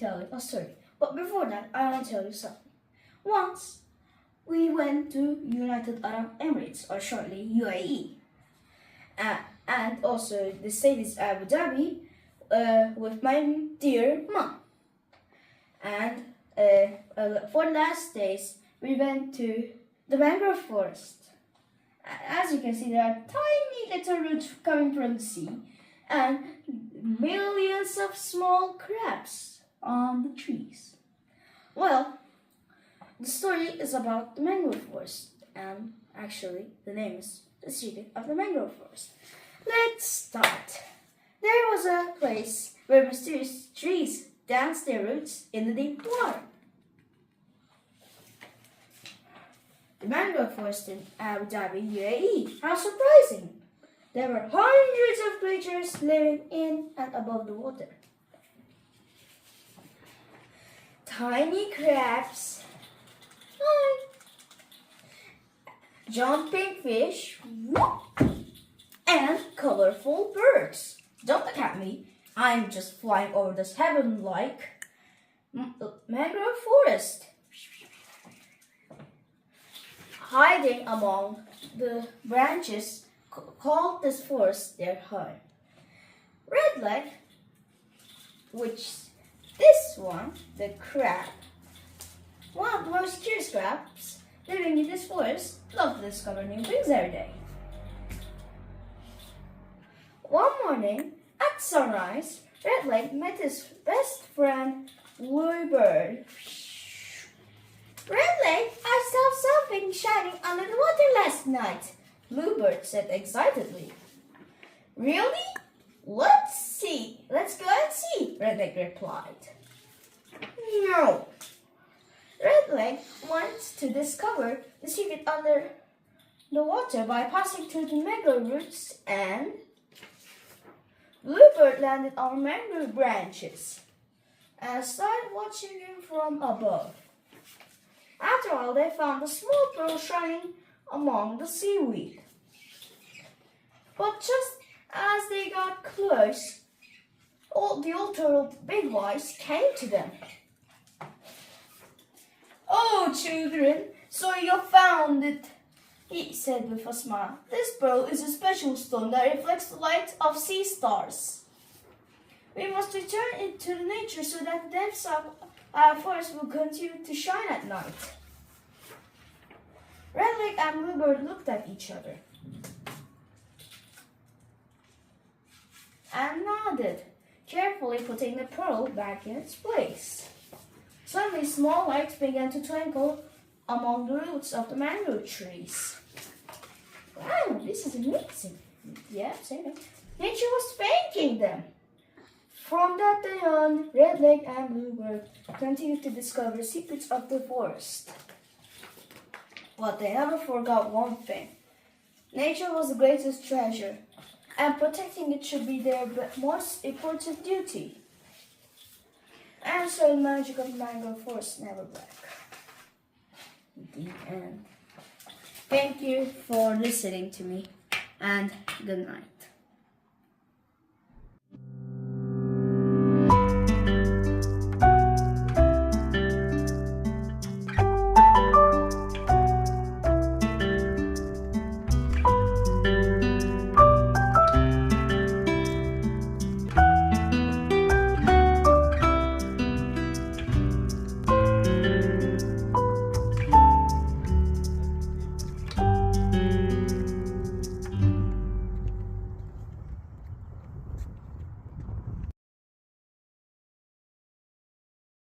tell you a story. But before that, I want to tell you something. Once, we went to United Arab Emirates, or shortly UAE. And also the state is Abu Dhabi with my dear mom. And for the last days, we went to the mangrove forest. As you can see, there are tiny little roots coming from the sea and millions of small crabs on the trees. Well, the story is about the mangrove forest, and actually the name is The Secret of the Mangrove Forest. Let's start. There was a place where mysterious trees danced their roots in the deep water. The mangrove forest in Abu Dhabi, UAE. How surprising! There were hundreds of creatures living in and above the water. Tiny crabs, hi, jumping fish, and colorful birds. Don't look at me. I'm just flying over this heaven-like mangrove forest. Hiding among the branches called this forest their home. Redleg, which this one, the crab, one of the most curious crabs living in this forest, loved to discover new things every day. One morning at sunrise, Redleg met his best friend, Bluebird. Redleg, I saw something shining under the water last night, Bluebird said excitedly. Really? Let's see. Let's go and see, Redleg replied. No. Redleg wants to discover the secret under the water by passing through the mangrove roots, and Bluebird landed on mangrove branches and started watching him from above. After all, they found a small pearl shining among the seaweed. But just as they got close, the old turtle Big Wise came to them. Oh, children, so you found it, he said with a smile. This pearl is a special stone that reflects the light of sea stars. We must return it to nature so that the depths of our forest will continue to shine at night. Redleg and Bluebird looked at each other and nodded, carefully putting the pearl back in its place. Suddenly, small lights began to twinkle among the roots of the mangrove trees. Wow, this is amazing. Yeah, same thing. Nature was thanking them. From that day on, Redleg and Bluebird continued to discover the secrets of the forest. But they never forgot one thing. Nature was the greatest treasure, and protecting it should be their most important duty. And so the magic of the mangrove forest never broke. The end. Thank you for listening to me, and good night.